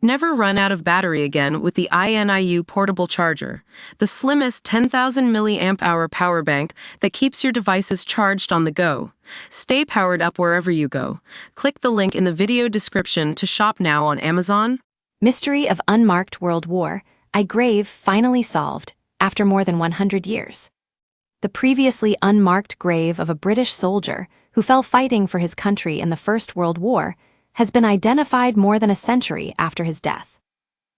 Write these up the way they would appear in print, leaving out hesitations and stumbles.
Never run out of battery again with the INIU portable charger, the slimmest 10,000 mAh power bank that keeps your devices charged on the go. Stay powered up wherever you go. Click the link in the video description to shop now on Amazon. Mystery of Unmarked World War, I grave finally solved, after more than 100 years. The previously unmarked grave of a British soldier who fell fighting for his country in the First World War has been identified more than a century after his death.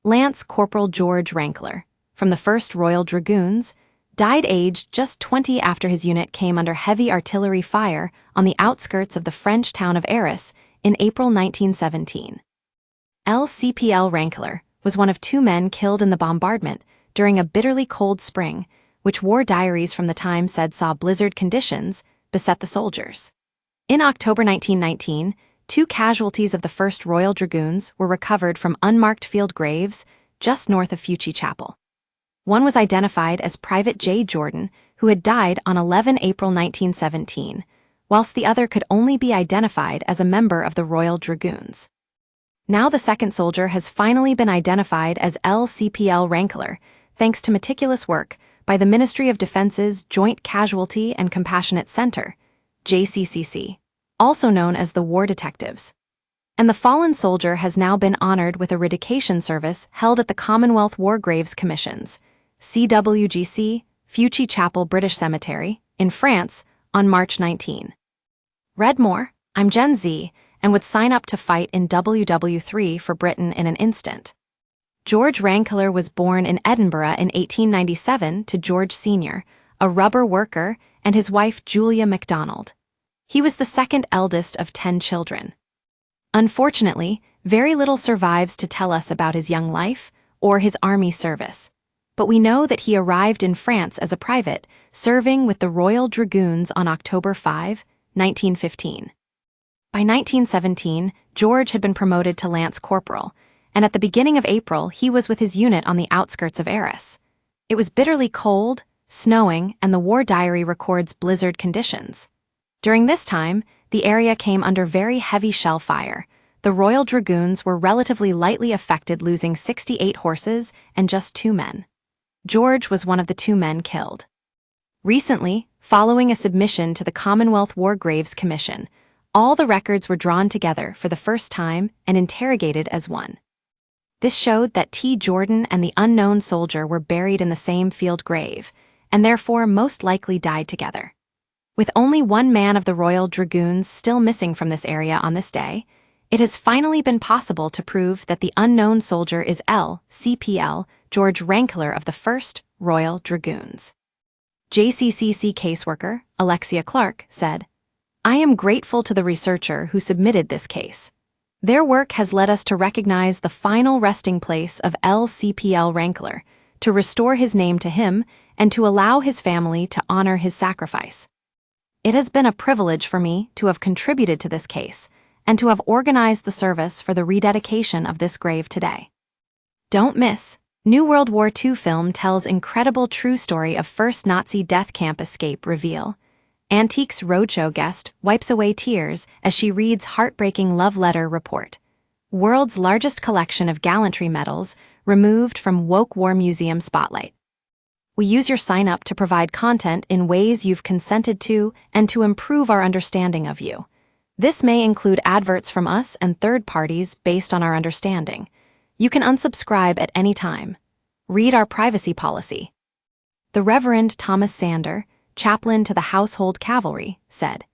Lance Corporal George Rankler, from the 1st Royal Dragoons, died aged just 20 after his unit came under heavy artillery fire on the outskirts of the French town of Arras in April 1917. LCPL Rankler was one of 2 men killed in the bombardment during a bitterly cold spring, which war diaries from the time said saw blizzard conditions beset the soldiers. In October 1919, 2 casualties of the 1st Royal Dragoons were recovered from unmarked field graves just north of Fuchs Chapel. One was identified as Private J. Jordan, who had died on 11 April 1917, whilst the other could only be identified as a member of the Royal Dragoons. Now the second soldier has finally been identified as LCPL Rankler, thanks to meticulous work by the Ministry of Defense's Joint Casualty and Compassionate Center, JCCC, also known as the War Detectives. And the fallen soldier has now been honored with a eradication service held at the Commonwealth War Graves Commission's, CWGC, Fuchs Chapel British Cemetery, in France, on March 19. Read more. I'm Gen Z, and would sign up to fight in WW3 for Britain in an instant. George Rankler was born in Edinburgh in 1897 to George Sr., a rubber worker, and his wife Julia MacDonald. He was the second eldest of 10 children. Unfortunately, very little survives to tell us about his young life or his army service, but we know that he arrived in France as a private, serving with the Royal Dragoons on October 5, 1915. By 1917, George had been promoted to Lance Corporal, and at the beginning of April he was with his unit on the outskirts of Arras. It was bitterly cold, snowing, and the war diary records blizzard conditions. During this time, the area came under very heavy shell fire. The Royal Dragoons were relatively lightly affected, losing 68 horses and just 2 men. George was one of the 2 men killed. Recently, following a submission to the Commonwealth War Graves Commission, all the records were drawn together for the first time and interrogated as one. This showed that T. Jordan and the unknown soldier were buried in the same field grave, and therefore most likely died together. With only 1 man of the Royal Dragoons still missing from this area on this day, it has finally been possible to prove that the unknown soldier is LCPL George Rankler of the 1st Royal Dragoons. JCCC caseworker, Alexia Clark, said, "I am grateful to the researcher who submitted this case. Their work has led us to recognize the final resting place of LCPL Rankler, to restore his name to him, and to allow his family to honor his sacrifice. It has been a privilege for me to have contributed to this case and to have organized the service for the rededication of this grave today." Don't miss. New World War II film tells incredible true story of first Nazi death camp escape reveal. Antiques Roadshow guest wipes away tears as she reads heartbreaking love letter report. World's largest collection of gallantry medals removed from Woke War Museum spotlight. We use your sign-up to provide content in ways you've consented to and to improve our understanding of you. This may include adverts from us and third parties based on our understanding. You can unsubscribe at any time. Read our privacy policy. The Reverend Thomas Sander, chaplain to the Household Cavalry, said,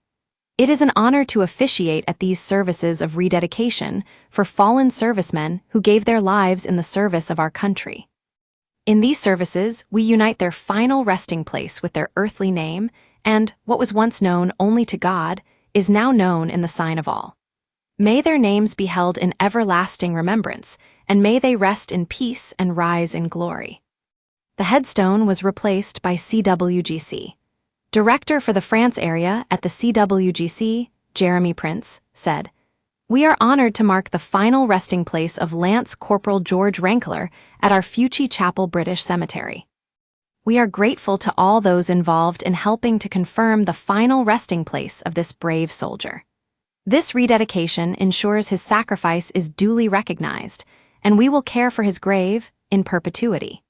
"It is an honor to officiate at these services of rededication for fallen servicemen who gave their lives in the service of our country. In these services, we unite their final resting place with their earthly name, and what was once known only to God is now known in the sign of all. May their names be held in everlasting remembrance, and may they rest in peace and rise in glory." The headstone was replaced by CWGC. Director for the France area at the CWGC, Jeremy Prince, said, "We are honored to mark the final resting place of Lance Corporal George Rankler at our Fuchs Chapel British Cemetery. We are grateful to all those involved in helping to confirm the final resting place of this brave soldier. This rededication ensures his sacrifice is duly recognized and we will care for his grave in perpetuity.